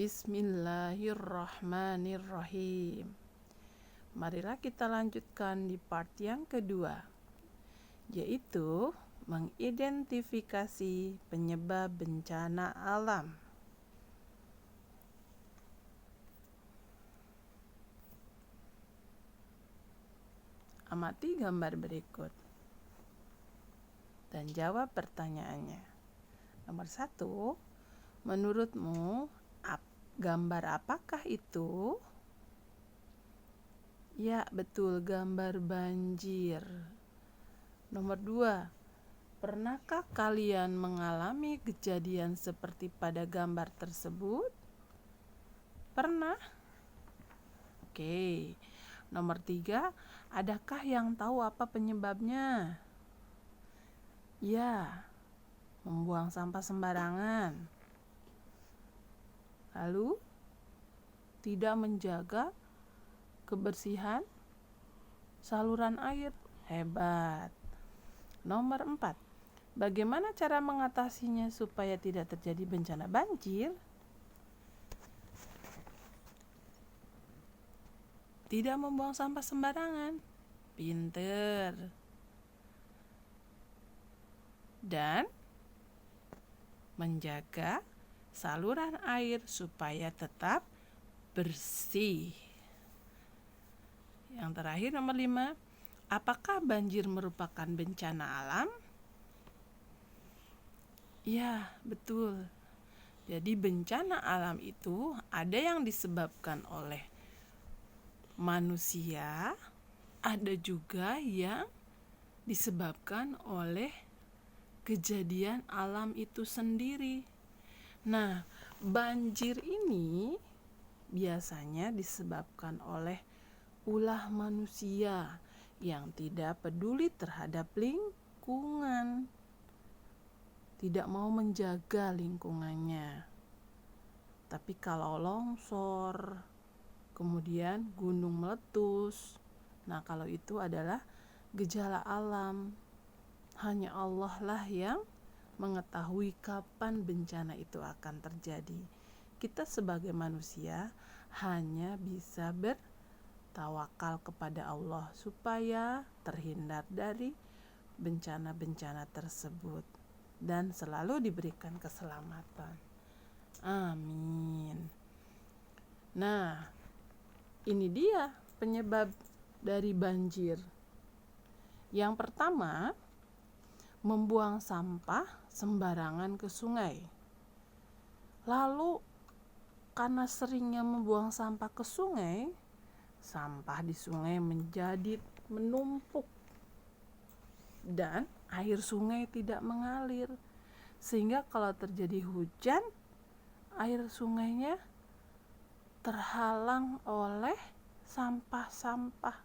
Bismillahirrahmanirrahim. Marilah kita lanjutkan di part yang kedua, yaitu mengidentifikasi penyebab bencana alam. Amati gambar berikut dan jawab pertanyaannya. Nomor 1, menurutmu gambar apakah itu? Ya, betul, gambar banjir. Nomor 2, pernahkah kalian mengalami kejadian seperti pada gambar tersebut? Pernah? Oke. Nomor 3, adakah yang tahu apa penyebabnya? Ya, membuang sampah sembarangan. Lalu, tidak menjaga kebersihan saluran air. Hebat. Nomor 4, bagaimana cara mengatasinya supaya tidak terjadi bencana banjir? Tidak membuang sampah sembarangan. Pinter. Dan menjaga saluran air supaya tetap bersih. Yang terakhir, nomor 5, apakah banjir merupakan bencana alam? Ya, betul. Jadi bencana alam itu ada yang disebabkan oleh manusia, ada juga yang disebabkan oleh kejadian alam itu sendiri. Nah, banjir ini biasanya disebabkan oleh ulah manusia yang tidak peduli terhadap lingkungan, tidak mau menjaga lingkungannya. Tapi kalau longsor, kemudian gunung meletus, nah kalau itu adalah gejala alam. Hanya Allah lah yang mengetahui kapan bencana itu akan terjadi. Kita sebagai manusia hanya bisa bertawakal kepada Allah supaya terhindar dari bencana-bencana tersebut dan selalu diberikan keselamatan. Amin. Nah, ini dia penyebab dari banjir. Yang pertama, membuang sampah sembarangan ke sungai. Lalu karena seringnya membuang sampah ke sungai, sampah di sungai menjadi menumpuk dan air sungai tidak mengalir. Sehingga kalau terjadi hujan, air sungainya terhalang oleh sampah-sampah,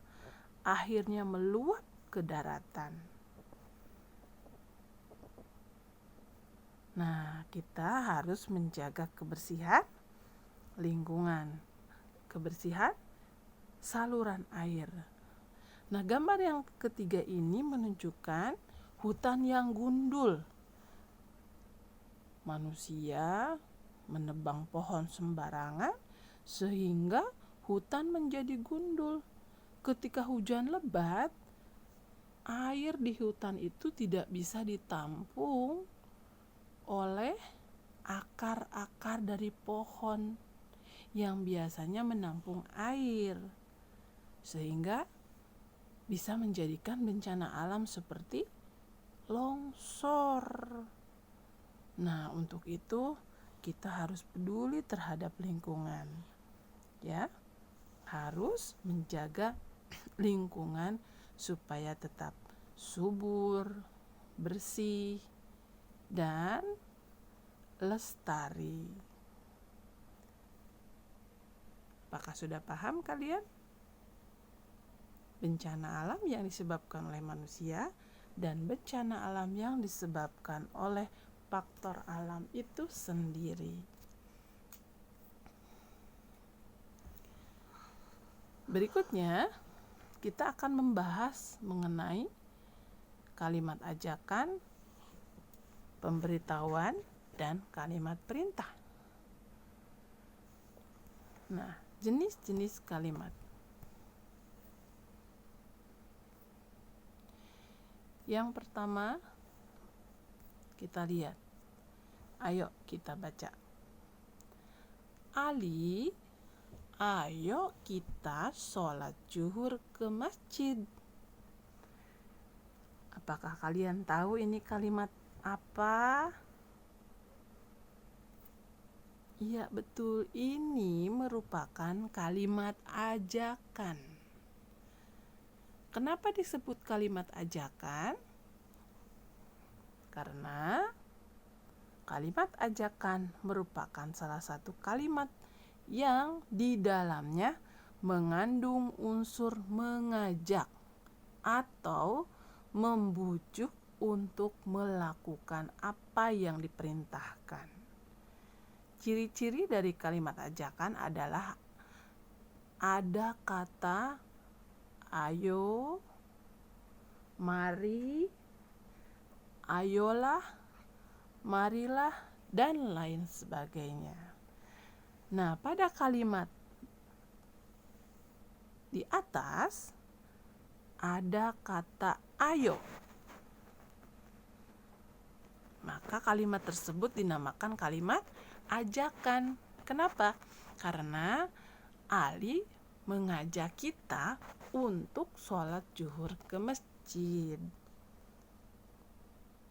akhirnya meluap ke daratan. Nah, kita harus menjaga kebersihan lingkungan, kebersihan saluran air. Nah, gambar yang ketiga ini menunjukkan hutan yang gundul. Manusia menebang pohon sembarangan sehingga hutan menjadi gundul. Ketika hujan lebat, air di hutan itu tidak bisa ditampung oleh akar-akar dari pohon yang biasanya menampung air, sehingga bisa menjadikan bencana alam seperti longsor. Nah, untuk itu kita harus peduli terhadap lingkungan. Ya, harus menjaga lingkungan supaya tetap subur, bersih, dan lestari. Apakah sudah paham kalian? Bencana alam yang disebabkan oleh manusia dan bencana alam yang disebabkan oleh faktor alam itu sendiri. Berikutnya, kita akan membahas mengenai kalimat ajakan, pemberitahuan, dan kalimat perintah. Nah, jenis-jenis kalimat. Yang pertama, kita lihat. Ayo kita baca. Ali, ayo kita sholat zuhur ke masjid. Apakah kalian tahu ini kalimat apa? Iya, betul. Ini merupakan kalimat ajakan. Kenapa disebut kalimat ajakan? Karena kalimat ajakan merupakan salah satu kalimat yang di dalamnya mengandung unsur mengajak atau membujuk untuk melakukan apa yang diperintahkan. Ciri-ciri dari kalimat ajakan adalah ada kata ayo, mari, ayolah, marilah, dan lain sebagainya. Nah, pada kalimat di atas ada kata ayo. Maka kalimat tersebut dinamakan kalimat ajakan. Kenapa? Karena Ali mengajak kita untuk sholat zuhur ke masjid.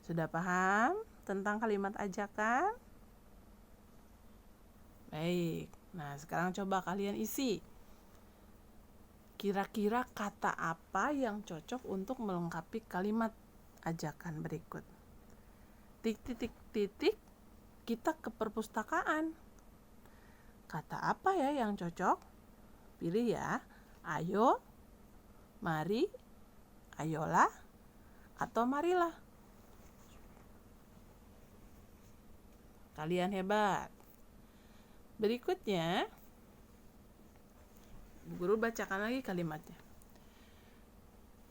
Sudah paham tentang kalimat ajakan? Baik, nah sekarang coba kalian isi. Kira-kira kata apa yang cocok untuk melengkapi kalimat ajakan berikut? Titik-titik, kita ke perpustakaan. Kata apa ya yang cocok? Pilih ya. Ayo, mari, ayolah, atau marilah. Kalian hebat. Berikutnya, guru bacakan lagi kalimatnya.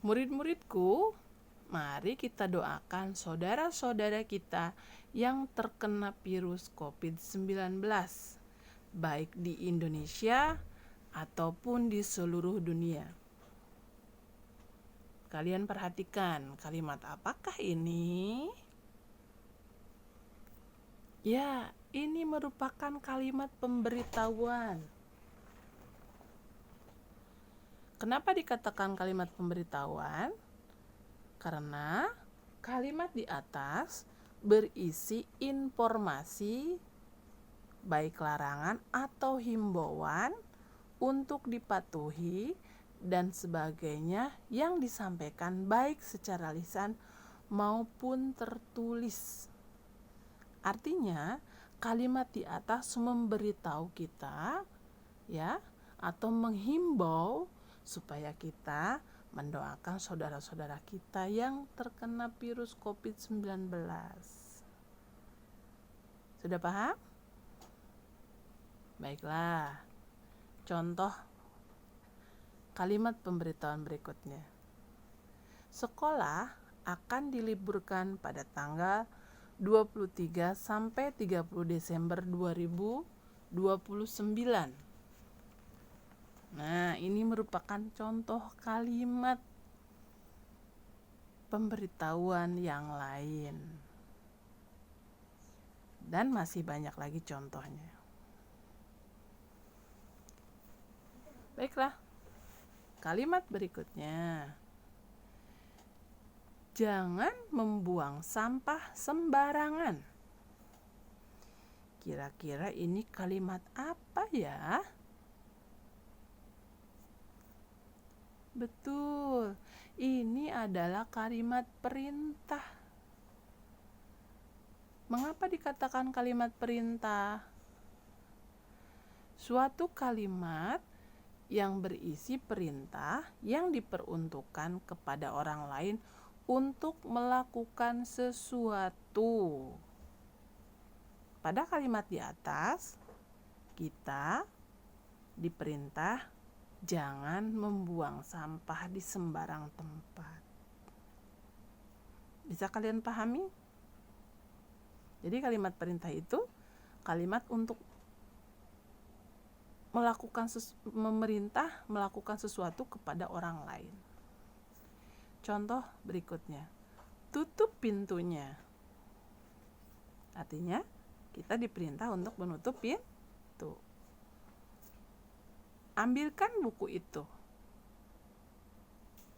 Murid-muridku, mari kita doakan saudara-saudara kita yang terkena virus COVID-19, baik di Indonesia ataupun di seluruh dunia. Kalian perhatikan kalimat apakah ini? Ya, ini merupakan kalimat pemberitahuan. Kenapa dikatakan kalimat pemberitahuan? Karena kalimat di atas berisi informasi baik larangan atau himbauan untuk dipatuhi dan sebagainya yang disampaikan baik secara lisan maupun tertulis. Artinya, kalimat di atas memberitahu kita ya atau menghimbau supaya kita mendoakan saudara-saudara kita yang terkena virus COVID-19. Sudah paham? Baiklah. Contoh kalimat pemberitahuan berikutnya. Sekolah akan diliburkan pada tanggal 23 sampai 30 Desember 2029. Nah, ini merupakan contoh kalimat pemberitahuan yang lain. Dan masih banyak lagi contohnya. Baiklah. Kalimat berikutnya. Jangan membuang sampah sembarangan. Kira-kira ini kalimat apa ya? Betul, ini adalah kalimat perintah. Mengapa dikatakan kalimat perintah? Suatu kalimat yang berisi perintah yang diperuntukkan kepada orang lain untuk melakukan sesuatu. Pada kalimat di atas, kita diperintah jangan membuang sampah di sembarang tempat. Bisa kalian pahami? Jadi kalimat perintah itu kalimat untuk memerintah melakukan sesuatu kepada orang lain. Contoh berikutnya, tutup pintunya. Artinya kita diperintah untuk menutup pintu. Ambilkan buku itu.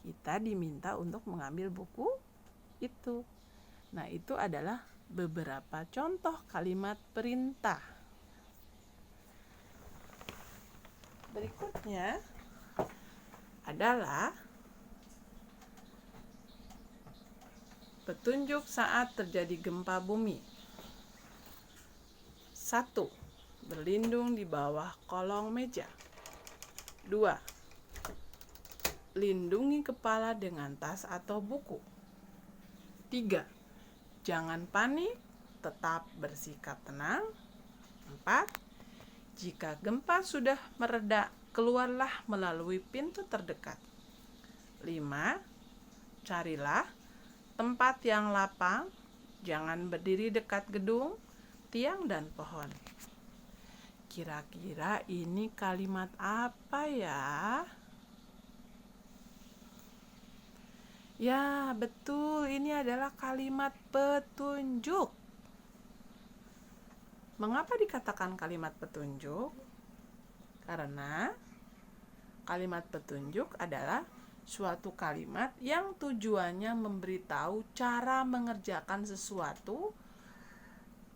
Kita diminta untuk mengambil buku itu. Nah, itu adalah beberapa contoh kalimat perintah. Berikutnya adalah petunjuk saat terjadi gempa bumi. 1. Berlindung di bawah kolong meja. 2. Lindungi kepala dengan tas atau buku. 3. Jangan panik, tetap bersikap tenang. 4. Jika gempa sudah mereda, keluarlah melalui pintu terdekat. 5. Carilah tempat yang lapang, jangan berdiri dekat gedung, tiang, dan pohon. Kira-kira ini kalimat apa ya? Ya, betul, ini adalah kalimat petunjuk. Mengapa dikatakan kalimat petunjuk? Karena kalimat petunjuk adalah suatu kalimat yang tujuannya memberitahu cara mengerjakan sesuatu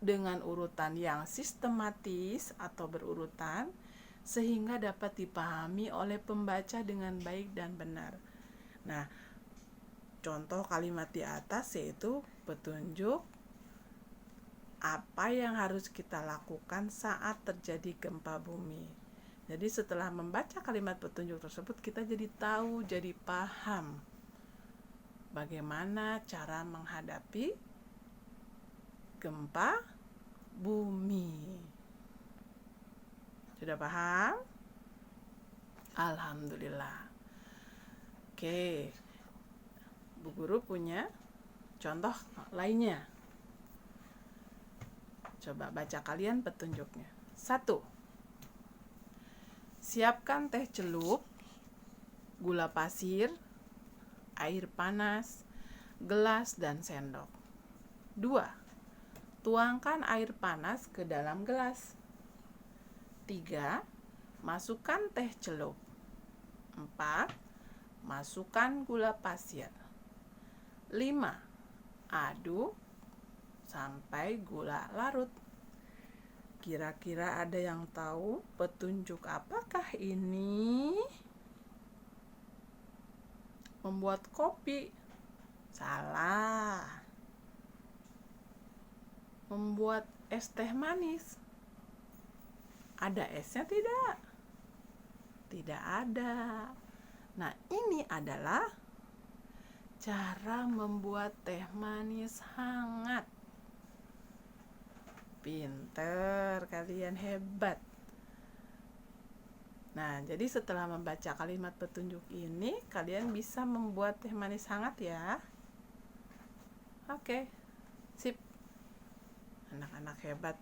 dengan urutan yang sistematis atau berurutan sehingga dapat dipahami oleh pembaca dengan baik dan benar. Nah, contoh kalimat di atas yaitu petunjuk apa yang harus kita lakukan saat terjadi gempa bumi. Jadi setelah membaca kalimat petunjuk tersebut, kita jadi tahu, jadi paham bagaimana cara menghadapi gempa bumi. Sudah paham? Alhamdulillah. Oke, Bu Guru punya contoh lainnya. Coba baca kalian petunjuknya. 1. Siapkan teh celup, gula pasir, air panas, gelas, dan sendok. 2. Tuangkan air panas ke dalam gelas. 3. Masukkan teh celup. 4. Masukkan gula pasir. 5. Aduk sampai gula larut. Kira-kira ada yang tahu petunjuk apakah ini? Membuat kopi. Salah. Membuat es teh manis. Ada esnya tidak? Tidak ada. Nah, ini adalah cara membuat teh manis hangat. Pinter, kalian hebat. Nah, jadi setelah membaca kalimat petunjuk ini, kalian bisa membuat teh manis hangat ya. Oke, sip. Anak-anak hebat,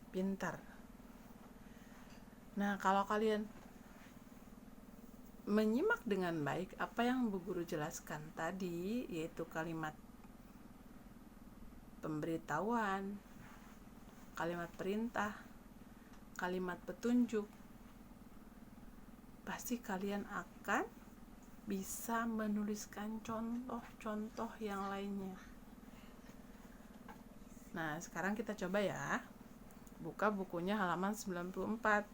pintar. Nah, kalau kalian menyimak dengan baik apa yang Bu Guru jelaskan tadi, yaitu kalimat pemberitahuan, kalimat perintah, kalimat petunjuk, pasti kalian akan bisa menuliskan contoh-contoh yang lainnya. Nah, sekarang kita coba ya. Buka bukunya halaman 94.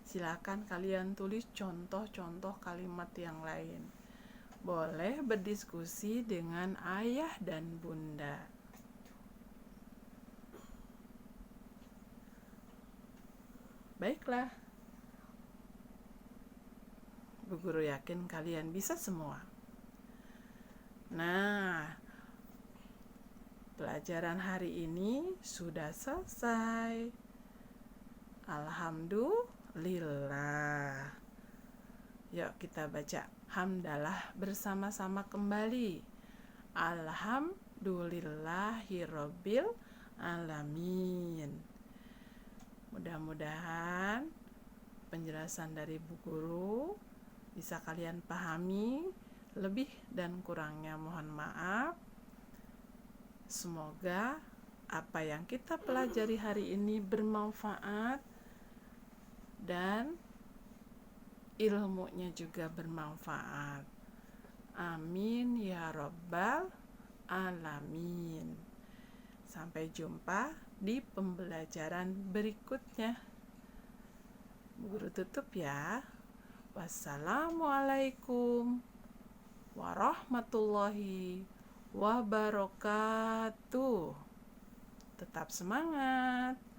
Silakan kalian tulis contoh-contoh kalimat yang lain. Boleh berdiskusi dengan ayah dan bunda. Baiklah, Bu Guru yakin kalian bisa semua. Nah, pelajaran hari ini sudah selesai. Alhamdulillah. Yuk kita baca hamdalah bersama-sama kembali. Alhamdulillahirabbil alamin. Mudah-mudahan penjelasan dari Bu Guru bisa kalian pahami. Lebih dan kurangnya mohon maaf. Semoga apa yang kita pelajari hari ini bermanfaat dan ilmunya juga bermanfaat. Amin ya rabbal alamin. Sampai jumpa di pembelajaran berikutnya. Bu Guru tutup ya. Wassalamualaikum warahmatullahi wabarakatuh. Tetap semangat.